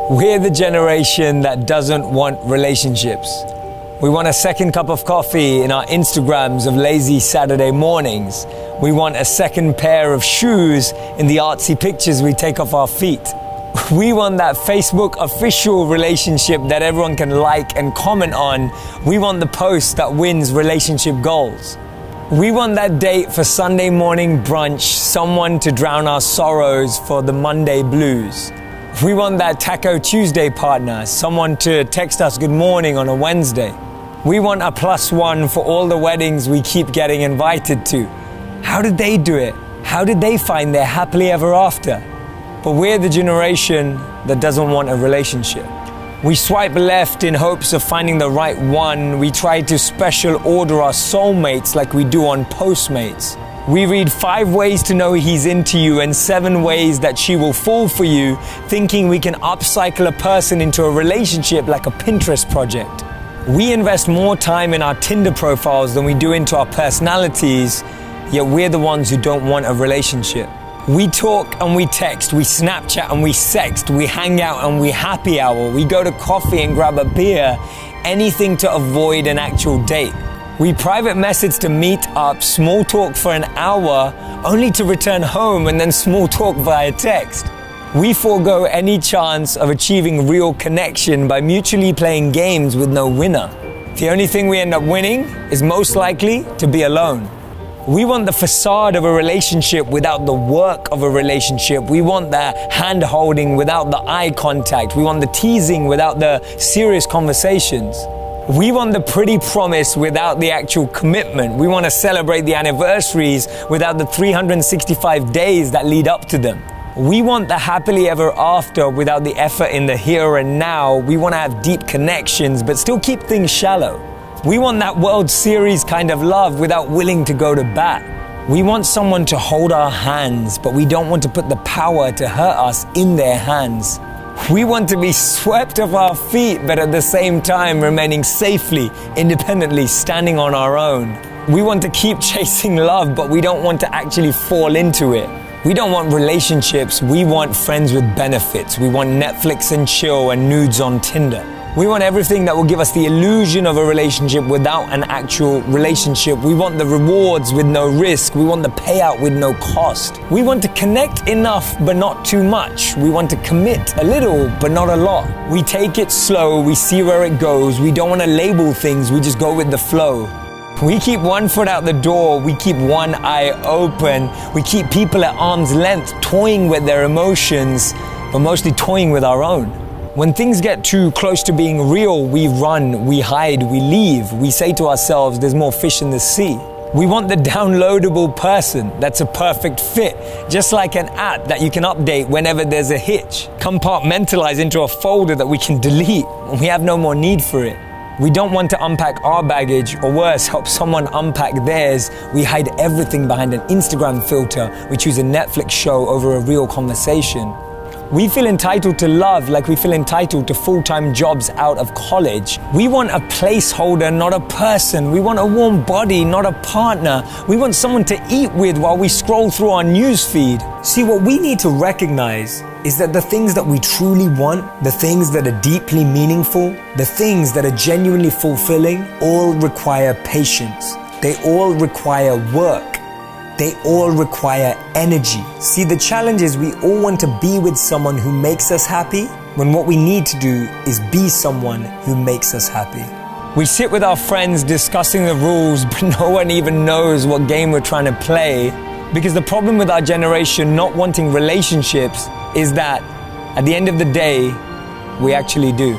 We're the generation that doesn't want relationships. We want a second cup of coffee in our Instagrams of lazy Saturday mornings. We want a second pair of shoes in the artsy pictures we take off our feet. We want that Facebook official relationship that everyone can like and comment on. We want the post that wins relationship goals. We want that date for Sunday morning brunch, someone to drown our sorrows for the Monday blues. We want that Taco Tuesday partner, someone to text us good morning on a Wednesday. We want a +1 for all the weddings we keep getting invited to. How did they do it? How did they find their happily ever after? But we're the generation that doesn't want a relationship. We swipe left in hopes of finding the right one. We try to special order our soulmates like we do on Postmates. We read 5 ways to know he's into you and 7 ways that she will fall for you, thinking we can upcycle a person into a relationship like a Pinterest project. We invest more time in our Tinder profiles than we do into our personalities, yet we're the ones who don't want a relationship. We talk and we text, we Snapchat and we sext, we hang out and we happy hour, we go to coffee and grab a beer, anything to avoid an actual date. We private message to meet up, small talk for an hour, only to return home and then small talk via text. We forego any chance of achieving real connection by mutually playing games with no winner. The only thing we end up winning is most likely to be alone. We want the facade of a relationship without the work of a relationship. We want the hand-holding without the eye contact. We want the teasing without the serious conversations. We want the pretty promise without the actual commitment. We want to celebrate the anniversaries without the 365 days that lead up to them. We want the happily ever after without the effort in the here and now. We want to have deep connections but still keep things shallow. We want that World Series kind of love without willing to go to bat. We want someone to hold our hands, but we don't want to put the power to hurt us in their hands. We want to be swept off our feet, but at the same time remaining safely, independently, standing on our own. We want to keep chasing love, but we don't want to actually fall into it. We don't want relationships, we want friends with benefits. We want Netflix and chill and nudes on Tinder. We want everything that will give us the illusion of a relationship without an actual relationship. We want the rewards with no risk. We want the payout with no cost. We want to connect enough but not too much. We want to commit a little but not a lot. We take it slow, we see where it goes. We don't want to label things, we just go with the flow. We keep one foot out the door, we keep one eye open. We keep people at arm's length toying with their emotions, but mostly toying with our own. When things get too close to being real, we run, we hide, we leave. We say to ourselves, there's more fish in the sea. We want the downloadable person that's a perfect fit, just like an app that you can update whenever there's a hitch. Compartmentalize into a folder that we can delete when we have no more need for it. We don't want to unpack our baggage, or worse, help someone unpack theirs. We hide everything behind an Instagram filter. We choose a Netflix show over a real conversation. We feel entitled to love like we feel entitled to full-time jobs out of college. We want a placeholder, not a person. We want a warm body, not a partner. We want someone to eat with while we scroll through our newsfeed. See, what we need to recognize is that the things that we truly want, the things that are deeply meaningful, the things that are genuinely fulfilling, all require patience. They all require work. They all require energy. See, the challenge is we all want to be with someone who makes us happy, when what we need to do is be someone who makes us happy. We sit with our friends discussing the rules, but no one even knows what game we're trying to play. Because the problem with our generation not wanting relationships is that at the end of the day, we actually do.